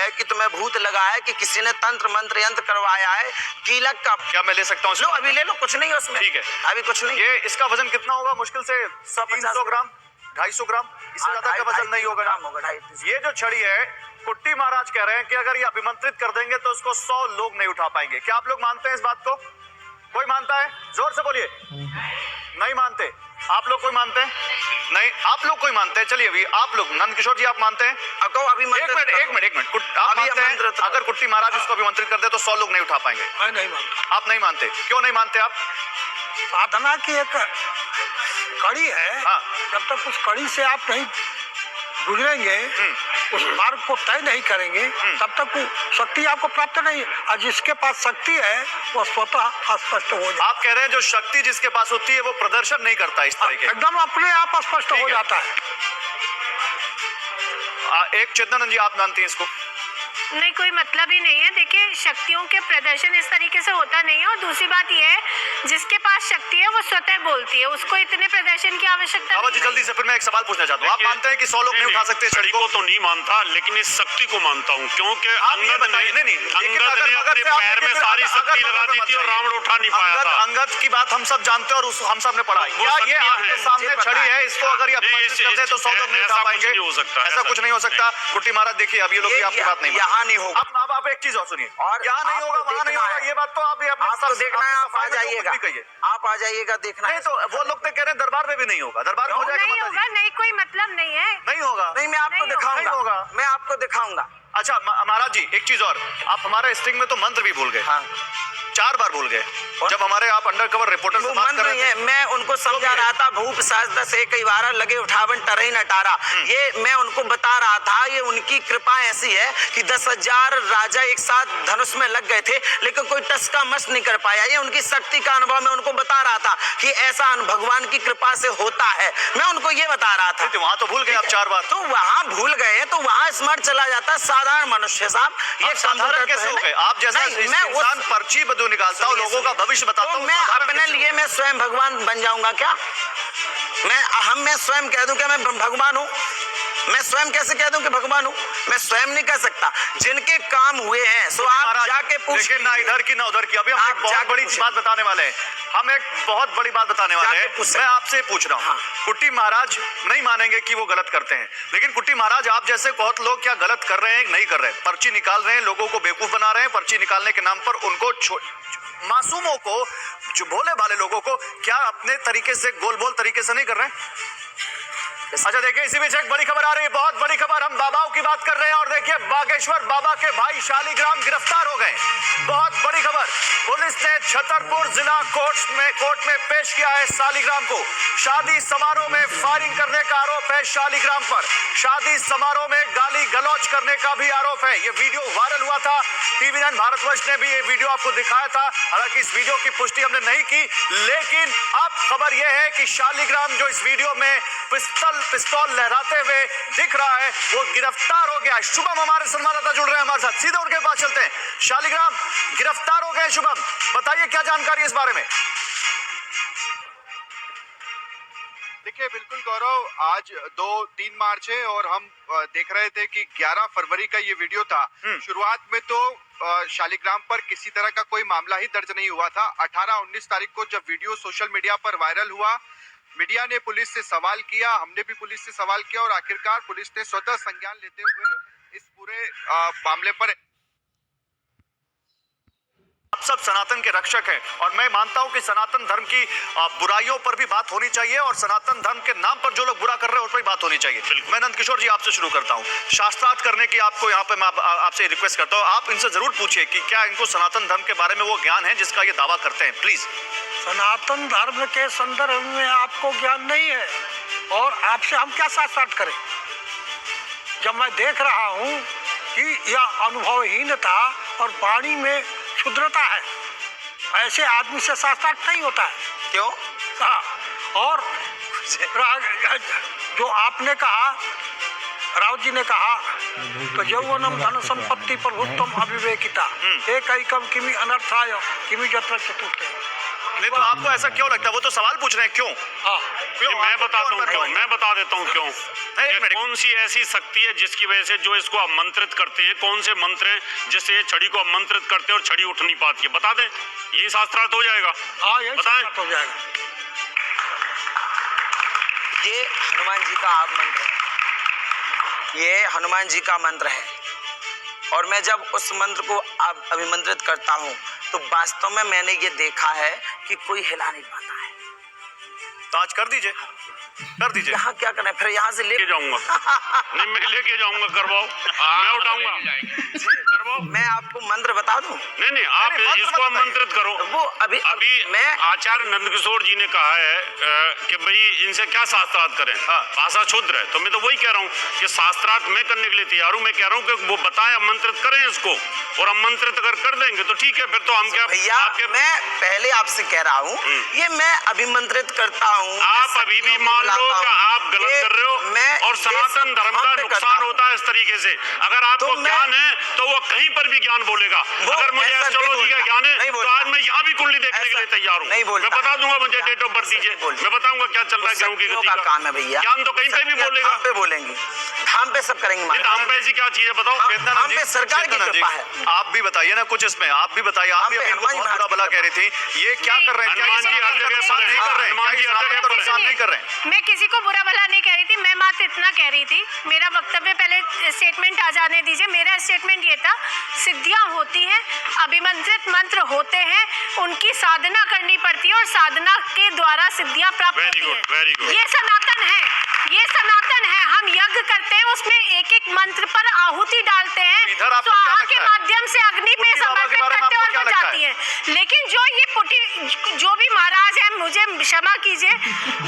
है कि तुम्हें भूत लगा है, कि किसी ने तंत्र मंत्र यंत्र करवाया है, कीलक का। क्या मैं ले सकता हूँ? लो अभी ले लो, कुछ नहीं है उसमें। ठीक है, अभी कुछ नहीं। ये इसका वजन कितना होगा? मुश्किल से 300 ग्राम, 250 ग्राम, इससे ज्यादा का वजन नहीं होगा ना। ये जो छड़ी है, कुट्टी महाराज कह रहे हैं कि अगर ये अभिमंत्रित कर देंगे तो उसको 100 लोग नहीं उठा पाएंगे। क्या आप लोग मानते हैं इस बात को? कोई मानता है? जोर से बोलिए। नहीं मानते। आप लोग कोई मानते हैं? नहीं। आप लोग कोई मानते हैं? चलिए अभी आप लोग, नंद किशोर जी आप मानते हैं? एक मिनट आप मानते हैं अगर कुट्टी महाराज इसको अभिमंत्रित कर दे तो 100 लोग नहीं उठा पाएंगे? मैं नहीं मानता। आप नहीं मानते? क्यों नहीं मानते आप? साधना की एक कड़ी है। हाँ। जब तक उस कड़ी से आप नहीं गुजरेंगे, उस मार्ग को तय नहीं करेंगे, तब तक वो शक्ति आपको प्राप्त नहीं है। और जिसके पास शक्ति है वो स्वतः स्पष्ट हो जाता है। आप कह रहे हैं जो शक्ति जिसके पास होती है वो प्रदर्शन नहीं करता इस तरीके? एकदम अपने आप स्पष्ट हो जाता है। एक चेतनानंद जी आप मानती हैं इसको? नहीं, कोई मतलब ही नहीं है। देखिए, शक्तियों के प्रदर्शन इस तरीके से होता नहीं है। और दूसरी बात यह है, जिसके पास शक्ति है वो स्वतः बोलती है, उसको इतने प्रदर्शन की आवश्यकता नहीं। जल्दी से फिर मैं एक सवाल पूछना चाहता हूँ। आप मानते हैं कि 100 लोग नहीं उठा सकते? छड़ी को तो नहीं मानता, लेकिन इस शक्ति को मानता हूँ, क्योंकि अंगद ने अपने पैर में सारी शक्ति लगा दी थी और रावण उठा नहीं पाया था। अंगद की बात हम सब जानते हैं और हम सब ने पढ़ा। क्या ये आपके सामने छड़ी है, इसको अगर ये अभिमंत्रित कर दे तो 100 लोग नहीं उठा पाएंगे? ऐसा कुछ नहीं हो सकता। कुट्टी महाराज देखिए, अभी लोग आपकी बात नहीं, यहाँ नहीं होगा। अब आप एक चीज और सुनिए, और यहाँ नहीं होगा, वहाँ नहीं होगा, ये बात तो आप आपको देखना है, आप आ जाइएगा, आप आ जाइएगा देखना। नहीं तो वो लोग तो कह रहे हैं दरबार में भी नहीं होगा। दरबार में हो जाएगा? नहीं होगा, नहीं, कोई मतलब नहीं है। नहीं होगा? नहीं, मैं आपको दिखाऊंगा, मैं आपको दिखाऊंगा। अच्छा महाराज जी एक चीज और, आप हमारे स्ट्रिंग में तो मंत्र भी भूल गए। हाँ। 4 बार भूल गए जब हमारे आप अंडर कवर रिपोर्टर से बात कर रहे हैं। मैं उनको समझा रहा था, भूप साज 10 एक वारा लगे उठावन टरही नटारा। ये मैं उनको बता रहा था, ये उनकी कृपा ऐसी है कि 10,000 राजा एक साथ धनुष में लग गए थे, लेकिन कोई टस का मस नहीं कर पाया। ये उनकी शक्ति का अनुभव मैं उनको बता रहा था कि ऐसा भगवान की कृपा से होता है। मैं उनको ये बता रहा था। वहां तो भूल गए आप 4 बार। तो वहां भूल गए तो वहां स्मरण चला जाता। साधारण मनुष्य साहब, ये साधारण कैसे हो गए आप? जैसा इंसान पर्ची बदू निकालता हूँ, लोगों का भविष्य बताता हूँ, मैं अपने लिए मैं स्वयं भगवान बन जाऊंगा क्या? मैं स्वयं कह दूं कि मैं भगवान हूँ? मैं स्वयं कैसे कह दूं कि भगवान हूँ? मैं स्वयं नहीं कह सकता। जिनके काम हुए हैं सो आप जाके पूछिए, ना इधर की ना उधर की। अभी हम एक बहुत बड़ी बात बताने वाले हैं। हम एक बहुत बड़ी बात बताने वाले हैं। मैं आपसे पूछ रहा हूँ, कुट्टी महाराज नहीं मानेंगे कि वो गलत करते हैं, लेकिन कुट्टी महाराज आप जैसे बहुत लोग क्या गलत कर रहे हैं नहीं कर रहे हैं? पर्ची निकाल रहे हैं, लोगों को बेवकूफ बना रहे हैं। पर्ची निकालने के नाम पर उनको मासूमों को, जो भोले भाले लोगों को क्या अपने तरीके से गोल बोल तरीके से नहीं कर रहे हैं? अच्छा देखिए, इसी बीच एक बड़ी खबर आ रही है, बहुत बड़ी खबर। हम बाबाओं की बात कर रहे हैं और देखिए बागेश्वर बाबा के भाई शालिग्राम गिरफ्तार हो गए। बहुत बड़ी खबर। पुलिस ने छतरपुर जिला कोर्ट में पेश किया है शालिग्राम को। शादी समारोह में फायरिंग करने का आरोप है शालिग्राम पर। शादी समारोह में गाली गलौज करने का भी आरोप है। ये वीडियो वायरल हुआ था, टीवी9 भारतवर्ष ने भी ये वीडियो आपको दिखाया था। हालांकि इस वीडियो की पुष्टि हमने नहीं की, लेकिन अब खबर यह है कि शालिग्राम जो इस वीडियो में पिस्तौल लहराते हुए दिख रहा है वो गिरफ्तार हो गया। शुभम हमारे संवाददाता जुड़ रहे हैं हमारे साथ, सीधे उनके पास चलते हैं। शालिग्राम गिरफ्तार हो गए। शुभम बताइए क्या जानकारी है इस बारे में? देखिए बिल्कुल गौरव, आज 2-3 मार्च है और हम देख रहे थे कि 11 फरवरी का ये वीडियो था। शुरुआत में तो शालिग्राम पर किसी तरह का कोई मामला ही दर्ज नहीं हुआ था। 18-19 तारीख को जब वीडियो सोशल मीडिया पर वायरल हुआ, मीडिया ने पुलिस से सवाल किया, हमने भी पुलिस से सवाल किया और आखिरकार पुलिस ने स्वतः संज्ञान लेते हुए इस पूरे मामले पर। आप सब सनातन के रक्षक हैं और मैं मानता हूं कि सनातन धर्म की बुराइयों पर भी बात होनी चाहिए और सनातन धर्म के नाम पर जो लोग बुरा कर रहे हैं उस पर भी बात होनी चाहिए। मैं नंद किशोर जी आपसे शुरू करता हूं। शास्त्रार्थ करने की आपको यहाँ पे मैं आपसे रिक्वेस्ट करता हूं, आप इनसे जरूर पूछिए कि क्या इनको सनातन धर्म के बारे में वो ज्ञान है जिसका ये दावा करते हैं, प्लीज। सनातन धर्म के संदर्भ में आपको ज्ञान नहीं है और आपसे हम क्या शास्त्रार्थ करें, जब मैं देख रहा हूँ कि यह अनुभवहीनता और वाणी में क्षुद्रता है। ऐसे आदमी से शास्त्रार्थ नहीं होता है। क्यों? और जो आपने कहा, राव जी ने कहा, तो यौवनम धन संपत्ति प्रभुत्वम अविवेकिता एक किमी अनर्थाय किमी जत्र चतुर्थ। नहीं तो आपको ऐसा क्यों लगता है? वो तो सवाल पूछ रहे हैं क्यों? हाँ क्यों? मैं आपको बताता क्यों हूँ अंदर क्यों, नहीं मैं बता देता हूँ क्यों। नहीं, एक ये मिनट। कौन सी ऐसी शक्ति है जिसकी वजह से जो इसको आमंत्रित करते हैं, कौन से मंत्र हैं जिससे ये छड़ी को आमंत्रित करते हैं और छड़ी उठ नहीं पाती है, बता दें। यही शास्त्रार्थ हो जाएगा। हाँ, यही बताएं। शास्त्रार्थ हो जाएगा। ये हनुमान जी का आप मंत्र है, ये हनुमान जी का मंत्र है। और मैं जब उस मंत्र को अभिमंत्रित करता हूँ तो वास्तव में मैंने ये देखा है कि कोई हिला नहीं पाता है। तो आज कर दीजिए, कर दीजिए। यहाँ क्या करना है, फिर यहाँ से लेके जाऊंगा। नहीं, मैं लेके जाऊंगा, करवाओ, मैं उठाऊंगा, करवाओ। मैं आपको मंत्र बता दूं? नहीं, आप इसको आमंत्रित करो। वो अभी मैं आचार्य नंदकिशोर जी ने कहा है कि भाई इनसे क्या शास्त्रार्थ करें। भाषा क्षुद्र है, तो मैं तो वही कह रहा हूँ कि शास्त्रार्थ मैं करने के लिए तैयार हूँ। मैं कह रहा हूँ कि वो बताएं, आमंत्रित करें इसको, और आमंत्रित अगर कर देंगे तो ठीक है, फिर तो हम क्या भैया मैं पहले आपसे कह रहा हूँ, ये मैं अभिमंत्रित करता हूँ। आप अभी भी मान लो कि आप गलत कर रहे हो, और सनातन धर्म का नुकसान होता है इस तरीके से। अगर आपको ज्ञान है तो वो कहीं पर भी ज्ञान बोलेगा। अगर मुझे एस्ट्रोलॉजी का ज्ञान है तो आज मैं यहाँ भी कुंडली देखने के लिए तैयार हूँ। मैं बता दूंगा, मुझे डेट ऑफ बर्थ दीजिए, मैं बताऊंगा क्या चल रहा है ग्रहों की गति का। काम है भैया, ज्ञान तो कहीं पे भी बोलेगा। धाम पे बोलेंगे, धाम पे सब करेंगे। धाम पे ऐसी क्या चीज है बताओ? धाम पे सरकार की कृपा है। आप भी बताइए ना कुछ इसमें, आप भी बताइए। आप भी इनको बहुत बुरा भला कह रही थी, ये क्या कर रहे हैं? हनुमान जी हर जगह नुकसान नहीं कर रहे, हनुमान जी हर जगह नुकसान नहीं कर रहे हैं। मैं किसी को बुरा भला नहीं कह रही थी, मैं मात्र इतना कह रही थी। मेरा वक्तव्य पहले स्टेटमेंट आ जाने दीजिए। मेरा स्टेटमेंट ये था, सिद्धियां होती हैं, अभिमंत्रित मंत्र होते हैं, उनकी साधना करनी पड़ती है और साधना के द्वारा सिद्धियां प्राप्त होती हैं। ये सनातन है, ये सनातन है। हम यज्ञ करते हैं, उसमें एक एक मंत्र पर आहुति डालते हैं, स्वाहा के माध्यम से अग्नि में समर्पित करते हैं और बचाती है। लेकिन जो भी महाराज है, मुझे क्षमा कीजिए,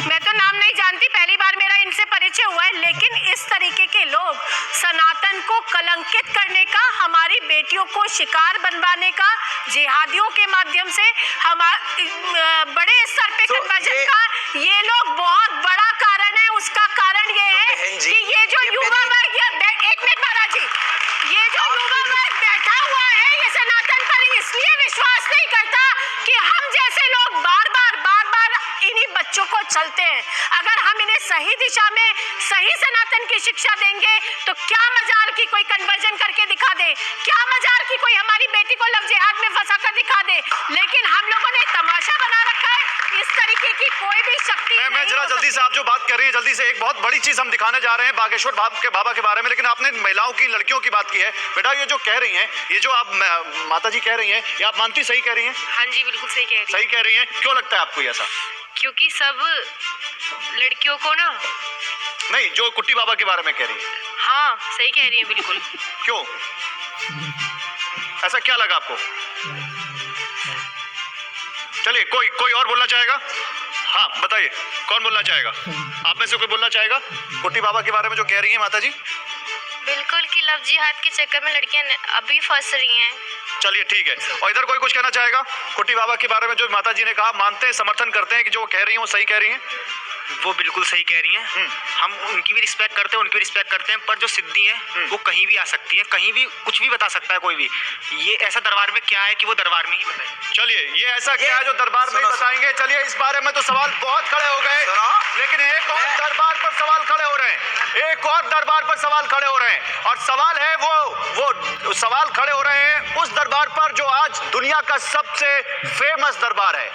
मैं तो नाम नहीं जानती, पहली बार मेरा इनसे परिचय हुआ है, लेकिन इस तरीके के लोग सनातन को कलंकित करने का, हमारी बेटियों को शिकार बनवाने का, जिहादियों के माध्यम से बड़े स्तर पे कन्वर्जन का ये लोग बहुत बड़ा कारण है। उसका कारण ये है कि ये जो युवा वर्ग, एक मिनट महाराज जी, ये जो युवा वर्ग बैठा हुआ है, ये सनातन पर इसलिए विश्वास नहीं करता कि हम जैसे लोग बार बार इन्हीं बच्चों को चलते हैं। अगर हम इन्हें सही दिशा में सही सनातन की शिक्षा देंगे तो क्या मजाल की कोई कन्वर्जन करके दिखा दे, क्या मजाल की कोई हमारी बेटी को लव जिहाद में फंसा कर दिखा दे। लेकिन हम लोगों ने तमाशा बना रखा है, इस तरीके की कोई भी शक्ति मैं जरा जल्दी से, आप जो बात कर रही है, जल्दी से एक बहुत बड़ी चीज हम दिखाने जा रहे हैं बागेश्वर बाबा के बारे में। लेकिन आपने महिलाओं की, लड़कियों की बात की है। बेटा ये जो कह रही हैं, ये जो आप माता जी कह रही हैं, ये आप मानती सही कह रही हैं? हाँ जी, बिल्कुल सही कह रही हैं। सही कह रही हैं। क्यों लगता है आपको ये ऐसा? क्योंकि सब लड़कियों को ना, नहीं, जो कुट्टी बाबा के बारे में कह रही है। हाँ सही कह रही है बिल्कुल। क्यों, ऐसा क्या लगा आपको? चलिए, कोई और बोलना चाहेगा? हाँ बताइए, कौन बोलना चाहेगा? आप में से कोई बोलना चाहेगा कुट्टी बाबा के बारे में जो कह रही है माता जी? बिल्कुल कि लव जिहाद के चक्कर में लड़कियां अभी फंस रही हैं। चलिए ठीक है। और इधर कोई कुछ कहना चाहेगा कुट्टी बाबा के बारे में? जो माता जी ने कहा, मानते हैं, समर्थन करते हैं कि जो कह रही हैं वो सही कह रही हैं? वो बिल्कुल सही कह रही हैं। हम उनकी भी रिस्पेक्ट करते हैं, उनकी भी रिस्पेक्ट करते हैं, पर जो सिद्धि है वो कहीं भी आ सकती है, कहीं भी कुछ भी बता सकता है कोई भी। ये ऐसा दरबार में क्या है कि वो दरबार में ही बताए। चलिए, ये ऐसा क्या है जो दरबार में ही बताएंगे? चलिए, इस बारे में तो सवाल बहुत खड़े हो गए, लेकिन एक और दरबार पर सवाल खड़े हो रहे हैं, एक और दरबार पर सवाल खड़े हो रहे हैं। और सवाल है वो सवाल खड़े हो रहे हैं उस दरबार पर जो आज दुनिया का सबसे फेमस दरबार है,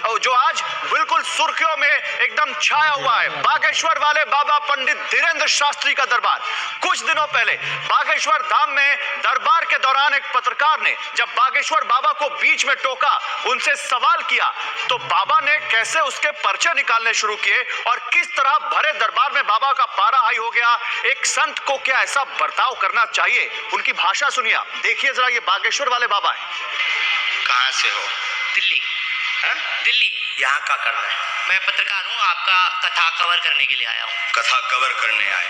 और जो आज बिल्कुल सुर्खियों में एकदम छाया हुआ है, बागेश्वर वाले बाबा पंडित धीरेन्द्र शास्त्री का दरबार। कुछ दिनों पहले बागेश्वर धाम में दरबार के दौरान एक पत्रकार ने जब बागेश्वर बाबा को बीच में टोका, उनसे सवाल किया, तो बाबा ने कैसे उसके पर्चे निकालने शुरू किए और किस तरह भरे दरबार में बाबा का पारा हाई हो गया। एक संत को क्या ऐसा बर्ताव करना चाहिए? उनकी भाषा सुनिए, देखिए जरा, ये बागेश्वर वाले बाबा है। कहाँ से हो? दिल्ली। दिल्ली। यहाँ क्या कर रहे हैं? मैं पत्रकार हूँ, आपका कथा कवर करने के लिए आया हूँ। कथा कवर करने आए?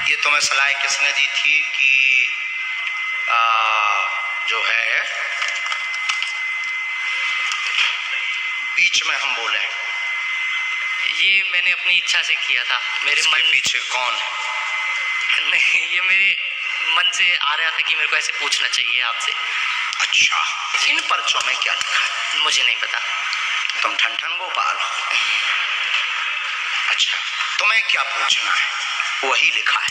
ये तुम्हें सलाह किसने दी थी कि जो है बीच में हम बोले? ये मैंने अपनी इच्छा से किया था। मेरे मन के पीछे कौन है? नहीं, ये मेरे मन से आ रहा था कि मेरे को ऐसे पूछना चाहिए आपसे। अच्छा, इन पर्चों में क्या लिखा है? मुझे नहीं पता। तुम ठन गोपाल हो। अच्छा, तुम्हें क्या पूछना है? वही लिखा है।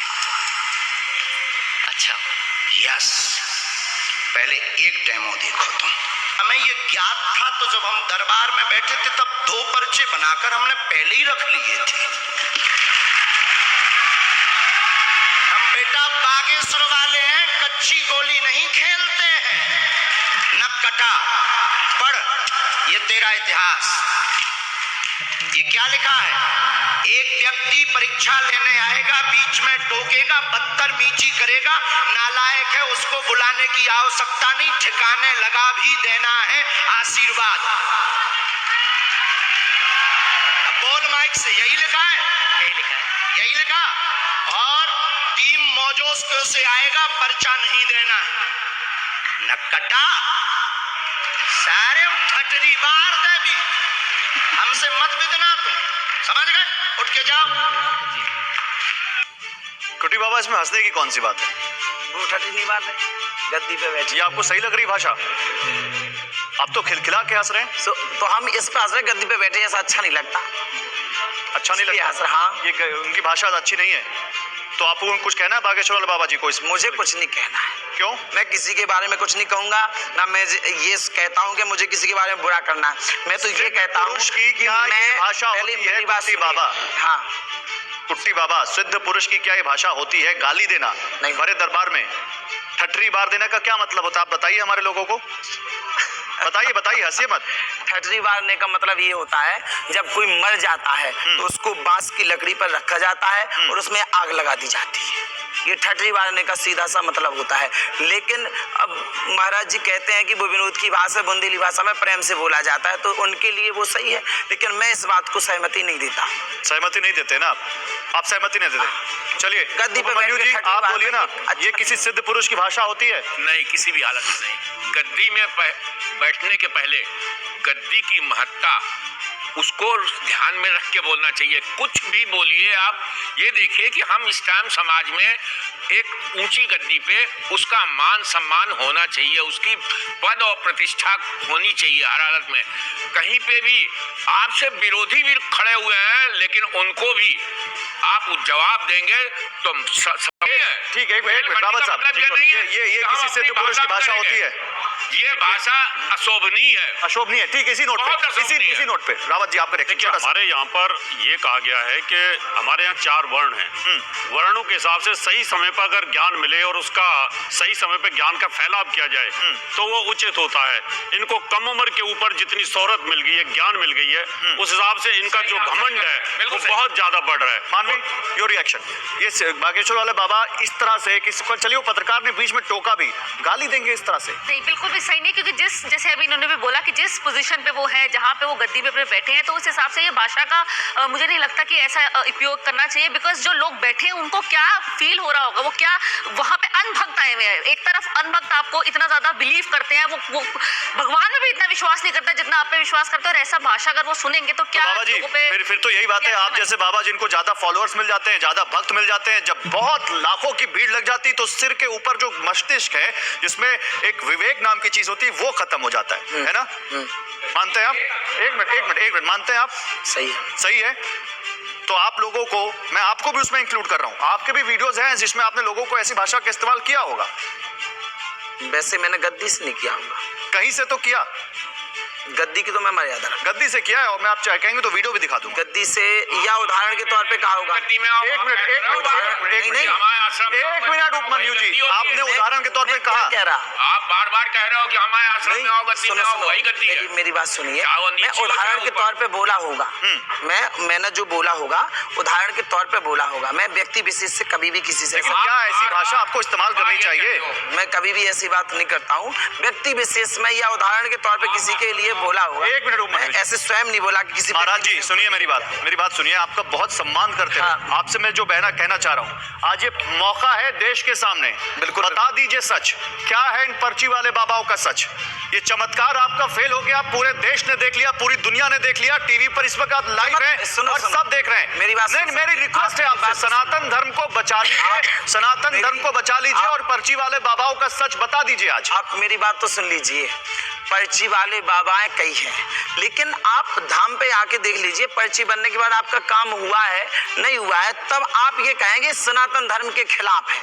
अच्छा, यस। पहले एक डेमो देखो तुम। हमें ये ज्ञात था तो जब हम दरबार में बैठे थे तब 2 पर्चे बनाकर हमने पहले ही रख लिए थे। हम बेटा बागेश्वर वाले हैं, कच्ची गोली नहीं खेलते हैं। न कटा पढ़, ये तेरा इतिहास। ये क्या लिखा है? एक व्यक्ति परीक्षा लेने आएगा, बीच में टोकेगा, बदतमीजी करेगा, नालायक है, उसको बुलाने की आवश्यकता नहीं, ठिकाने लगा भी देना है आशीर्वाद। बोल माइक से, यही लिखा है? यही लिखा है। यही लिखा। और टीम मौजोस्को से आएगा, पर्चा नहीं देना है। नक्कटा सारे ठटरी बार दे भी, हमसे मत बिदना तुम, समझ गए? उठ के जाओ। कुटी बाबा, इसमें हंसने की कौन सी बात है? वो ठटनी बात है, गद्दी पे बैठी। ये आपको सही लग रही भाषा? आप तो खिलखिला के हंस रहे हैं। तो हम इस पे हंस रहे, गद्दी पे बैठे, ऐसा अच्छा नहीं लगता। अच्छा नहीं लगता? हाँ, ये उनकी भाषा अच्छी नहीं है। तो आपको कुछ कहना है बागेश्वर वाले बाबा जी को? मुझे कुछ नहीं कहना है। क्यों? मैं किसी के बारे में कुछ नहीं कहूंगा, ना मैं ये कहता हूं कि मुझे किसी के बारे में बुरा करना है। मैं तो ये कहता हूं कि मैं भाषा होती है कुट्टी बाबा। हाँ, कुट्टी बाबा, सिद्ध पुरुष की क्या ये भाषा होती है? गाली देना नहीं। भरे दरबार में ठटरी बार देने का क्या मतलब होता है? आप बताइए हमारे लोगों को, बताइए, हंसिए मत। ठटरी बारने का मतलब ये होता है, जब कोई मर जाता है तो उसको बांस की लकड़ी पर रखा जाता है और उसमें आग लगा दी जाती है। ये ठटरी बारने का सीधा सा मतलब होता है। लेकिन अब महाराज जी कहते हैं कि वो विनोद की भाषा, बुंदेली भाषा में प्रेम से बोला जाता है, तो उनके लिए वो सही है, लेकिन मैं इस बात को सहमति नहीं देता। सहमति नहीं देते ना आप सहमति नहीं देते। चलिए गद्दी पे मनु जी, आप बोलिए ना, ये किसी सिद्ध पुरुष की भाषा होती है? नहीं, किसी भी हालत में नहीं। गद्दी में बैठने के पहले गद्दी की महत्ता उसको ध्यान में रख के बोलना चाहिए। कुछ भी बोलिए आप, ये देखिए कि हम इस टाइम समाज में एक ऊंची गद्दी पे उसका मान सम्मान होना चाहिए, उसकी पद और प्रतिष्ठा होनी चाहिए हर हालत में। कहीं पे भी आपसे विरोधी भी खड़े हुए हैं, लेकिन उनको भी आप जवाब देंगे तो ठीक है। एक मिनट रावत साहब, ये किसी सिद्ध पुरुष की भाषा होती है? ये भाषा अशोभनीय है। अशोभनीय है, ठीक है। इसी नोट पे रावत जी आपका देखिए, हमारे यहाँ पर ये कहा गया है कि हमारे यहाँ 4 वर्ण हैं। वर्णों के हिसाब से सही समय पर अगर ज्ञान मिले और उसका सही समय पर ज्ञान का फैलाव किया जाए तो वो उचित होता है। इनको कम उम्र के ऊपर जितनी शोहरत मिल गई है, ज्ञान मिल गई है, उस हिसाब से इनका जो घमंड है वो बहुत ज्यादा बढ़ रहा है। मानवी, योर रिएक्शन? ये बागेश्वर वाले बाबा इस तरह से चलिए, पत्रकार ने बीच में टोका भी, गाली देंगे इस तरह से? नहीं, बिल्कुल भी सही नहीं, क्योंकि जैसे अभी इन्होंने भी बोला कि जिस पोजीशन पे वो है, जहाँ पे वो गद्दी पे बैठे हैं, तो उस हिसाब से ये भाषा का मुझे नहीं लगता कि ऐसा उपयोग करना चाहिए। बिकॉज जो लोग बैठे हैं उनको क्या फील हो रहा होगा, वो क्या वहाँ पे अनभक्त आए हुए हैं। एक तरफ अनभक्त आपको इतना ज्यादा बिलीव करते हैं, वो भगवान में भी इतना विश्वास नहीं करता जितना आप पे विश्वास करते हैं, और ऐसा भाषा अगर वो सुनेंगे तो क्या बाबा जी, फिर तो यही बात है, आप जैसे बाबा जिनको ज्यादा फॉलोअर्स मिल जाते हैं, ज्यादा भक्त मिल जाते हैं, जब बहुत लाखों की भीड़ लग जाती तो सिर के ऊपर जो मस्तिष्क है, जिसमें एक विवेक नाम की चीज होती है, वो खत्म हो जाता है ना? मानते हैं आप? एक मिनट मानते हैं आप? सही है। तो आप लोगों को, मैं आपको भी उसमें इंक्लूड कर रहा हूं, आपके भी वीडियोस हैं जिसमें आपने लोगों को ऐसी भाषा का इस्तेमाल किया होगा। वैसे मैंने गद्दी से नहीं किया होगा, कहीं से तो किया। गद्दी की तो मैं मर्यादा रखता हूं। गद्दी से किया है, और मैं आप चाहे कहेंगे तो वीडियो भी दिखा दूं। गद्दी से, या उदाहरण के तौर पे कहा होगा। एक मिनट उपमन्यु जी, आपने उदाहरण के तौर पे कहा। कह रहा, आप बार-बार कह रहे हो कि हमारे आश्रम में आओ, गद्दी में आओ, वही गद्दी है। मेरी बात सुनिए, मैं उदाहरण के तौर पे बोला होगा, मैंने जो बोला होगा उदाहरण के तौर पे बोला होगा। मैं व्यक्ति विशेष से कभी भी किसी से, क्या ऐसी भाषा आपको इस्तेमाल करनी चाहिए? मैं कभी भी ऐसी बात नहीं करता हूँ। व्यक्ति विशेष में या उदाहरण के तौर पे किसी के लिए बोला होगा। एक मिनट, ऐसे स्वयं नहीं बोला कि किसी। महाराज जी सुनिए मेरी बात सुनिए, आपका बहुत सम्मान करते हैं। आपसे मैं जो कहना चाह रहा हूँ, आज ये मौका है देश के सामने, बिल्कुल बता दीजिए सच क्या है इन पर्ची वाले बाबाओं का सच। ये चमत्कार आपका फेल हो गया, पूरे देश ने देख लिया, पूरी दुनिया ने देख लिया, टीवी पर इस वक्त आप लाइव हैं और सब देख रहे हैं। मेरी बात नहीं, मेरी रिक्वेस्ट है आपसे, सनातन धर्म को बचा लीजिए, सनातन धर्म को बचा लीजिए और पर्ची वाले बाबाओं का सच बता दीजिए। आज आप मेरी बात तो सुन लीजिए। पर्ची वाले बाबाएं कई हैं, लेकिन आप धाम पे आके देख लीजिए, पर्ची बनने के बाद आपका काम हुआ है नहीं हुआ है, तब आप ये कहेंगे सनातन धर्म के खिलाफ है।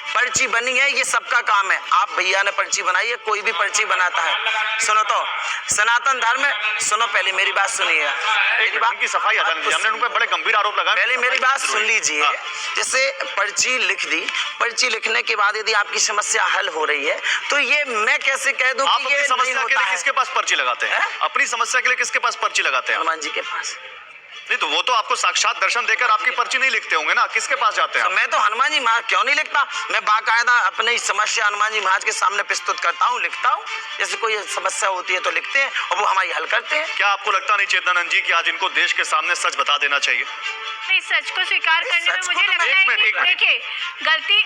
पर्ची बनी है, ये सबका काम है। आप भैया ने पर्ची बनाई है, कोई भी पर्ची बनाता है। सुनो तो, सनातन धर्म, सुनो पहले मेरी बात सुनिएगा, मेरी बात की सफाई हमने उन पर बड़े गंभीर आरोप लगाए। पहले मेरी बात सुन लीजिए। जैसे पर्ची लिख दी, पर्ची लिखने के बाद यदि आपकी समस्या हल हो रही है तो ये मैं कैसे कह दूं कि ये समस्या के लिए किसके पास पर्ची लगाते हैं? अपनी समस्या के लिए किसके पास पर्ची लगाते हैं? हनुमान जी के पास। नहीं तो वो तो आपको साक्षात दर्शन देकर आपकी पर्ची नहीं लिखते होंगे ना, किसके पास जाते हैं? तो मैं तो हनुमान जी महाराज क्यों नहीं लिखता, मैं बाकायदा अपनी समस्या हनुमान जी महाराज के सामने प्रस्तुत करता हूँ, लिखता हूँ। जैसे कोई समस्या होती है तो लिखते हैं और वो हमारी हल करते हैं। क्या आपको लगता नहीं चेतनानंद जी कि आज इनको देश के सामने सच बता देना चाहिए? नहीं, सच को स्वीकार करने में मुझे लगता है कि देखिए, गलती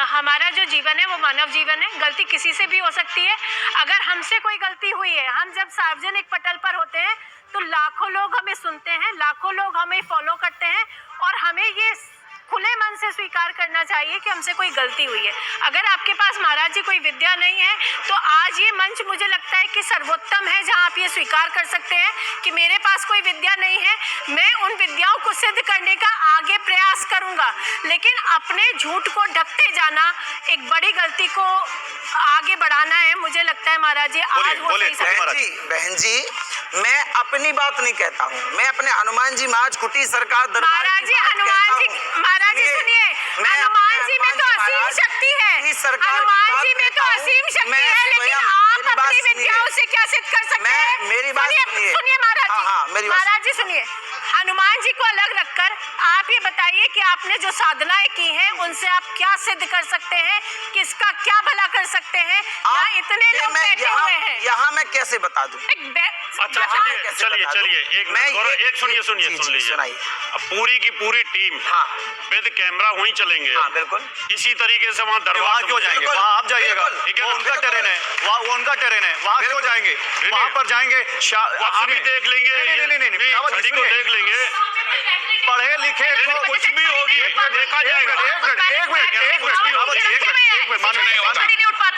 हमारा जो जीवन है वो मानव जीवन है, गलती किसी से भी हो सकती है। अगर हमसे कोई गलती हुई है, हम जब सार्वजनिक पटल पर होते हैं तो लाखों लोग हमें सुनते हैं, लाखों लोग हमें फॉलो करते हैं और हमें ये खुले मन से स्वीकार करना चाहिए कि हमसे कोई गलती हुई है। अगर आपके पास महाराज जी कोई विद्या नहीं है तो आज ये मंच मुझे लगता है कि सर्वोत्तम है जहां आप ये स्वीकार कर सकते हैं कि मेरे पास कोई विद्या नहीं है, मैं उन विद्याओं को सिद्ध करने का आगे प्रयास करूंगा। लेकिन अपने झूठ को ढकते जाना, एक बड़ी गलती को आगे बढ़ाना है, मुझे लगता है महाराज जी आज वो सही समय। बहन जी, मैं अपनी बात नहीं कहता हूँ, मैं अपने हनुमान जी महाराज कुटी सरकार दरबार महाराज जी, हनुमान जी सुनिए, हनुमान जी में तो असीम शक्ति है, हनुमान जी में तो असीम शक्ति है, लेकिन आप अपनी विद्याओं से क्या सिद्ध कर सकते हैं? मेरी बात सुनिए महाराज जी सुनिए, हनुमान जी को अलग रखकर आप ये बताइए कि आपने जो साधनाएं की हैं उनसे आप क्या सिद्ध कर सकते हैं, किसका क्या भला कर सकते हैं? यहाँ इतने लोग बैठे हुए हैं, यहाँ मैं कैसे बता दूं? अच्छा चलिए एक सुनिए पूरी की पूरी टीम विद कैमरा वहीं चलेंगे। बिल्कुल इसी तरीके से वहाँ दरबार क्यों जाएंगे? वहाँ आप जाइएगा, वो उनका टेरेन है, वो उनका टेरेन है, वहाँ क्यों जाएंगे? वहाँ पर जाएंगे, वहाँ भी देख लेंगे, नहीं देख लेंगे, पढ़े लिखे कुछ भी होगी देखा जाएगा। एक मिनट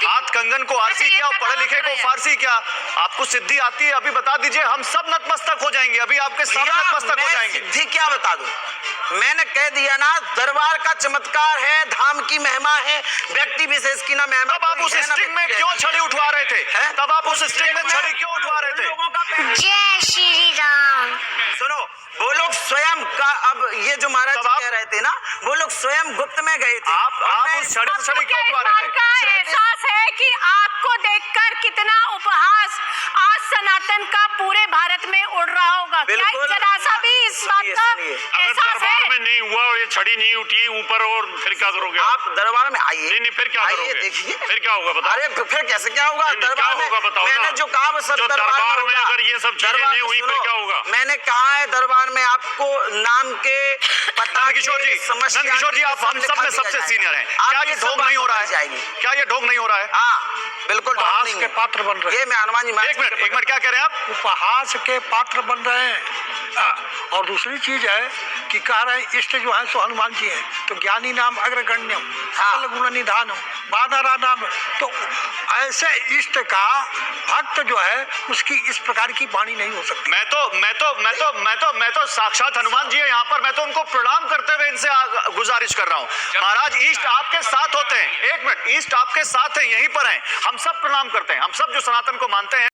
हाथ कंगन को आरसी क्या और पढ़े लिखे को फारसी क्या? आपको सिद्धि आती है? अभी बता दीजिए, हम सब नतमस्तक हो जाएंगे, अभी आपके सब नतमस्तक हो जाएंगे। सिद्धि क्या बता दूं? मैंने कह दिया ना, दरबार का चमत्कार है, धाम की महिमा है, व्यक्ति विशेष की ना महिमा। तब आप उस स्टिंग में क्यों छड़ी उठवा रहे थे? तब आप उस स्टिंग में छड़ी क्यों उठवा रहे थे? जय श्री राम। सुनो, वो लोग स्वयं का, अब ये जो महाराज कह रहे थे ना, वो लोग स्वयं गुप्त में गए थे। आप उस छड़ी से छड़ी क्यों उठवा रहे थे? एहसास है कि आपको देखकर कितना उपहास आज सनातन का पूरे भारत में उड़ रहा होगा। क्या जरा सा भी इस बात का एहसास है? में नहीं हुआ, ये छड़ी नहीं उठी ऊपर, और फिर क्या करोगे? आप दरबार में आइए। नहीं फिर क्या करोगे? देखिए फिर क्या होगा बताओ। अरे फिर कैसे क्या होगा? दरबार में बताओ, मैंने जो कहा वो सब दरबार में अगर ये सब चीजें नहीं हुई फिर क्या होगा? मैंने कहा है दरबार में आपको नाम के पता, किशोर जी आप हम सब में सबसे सीनियर हैं, क्या ये ढोंग नहीं हो रहा है? क्या ये ढोंग नहीं हो रहा है? हाँ बिल्कुल ढोंग नहीं के पात्र बन रहे हैं। ये मैं हनुमान जी एक मिनट क्या कह रहे हैं आप? उपहास के पात्र बन रहे हैं। और दूसरी चीज है कि कह रहे हैं इष्ट जो है सो हनुमान जी हैं, तो ज्ञानी नाम अग्रगण्यम सकल गुण निधानम बादरा नाम। तो ऐसे इष्ट का भक्त जो है उसकी इस प्रकार की वाणी नहीं हो सकती। मैं तो साक्षात हनुमान जी है यहाँ पर, मैं तो उनको प्रणाम करते हुए इनसे गुजारिश कर रहा हूँ, महाराज ईष्ट आपके साथ होते हैं। एक मिनट, ईष्ट आपके साथ हैं, यहीं पर हैं, हम सब प्रणाम करते हैं, हम सब जो सनातन को मानते हैं।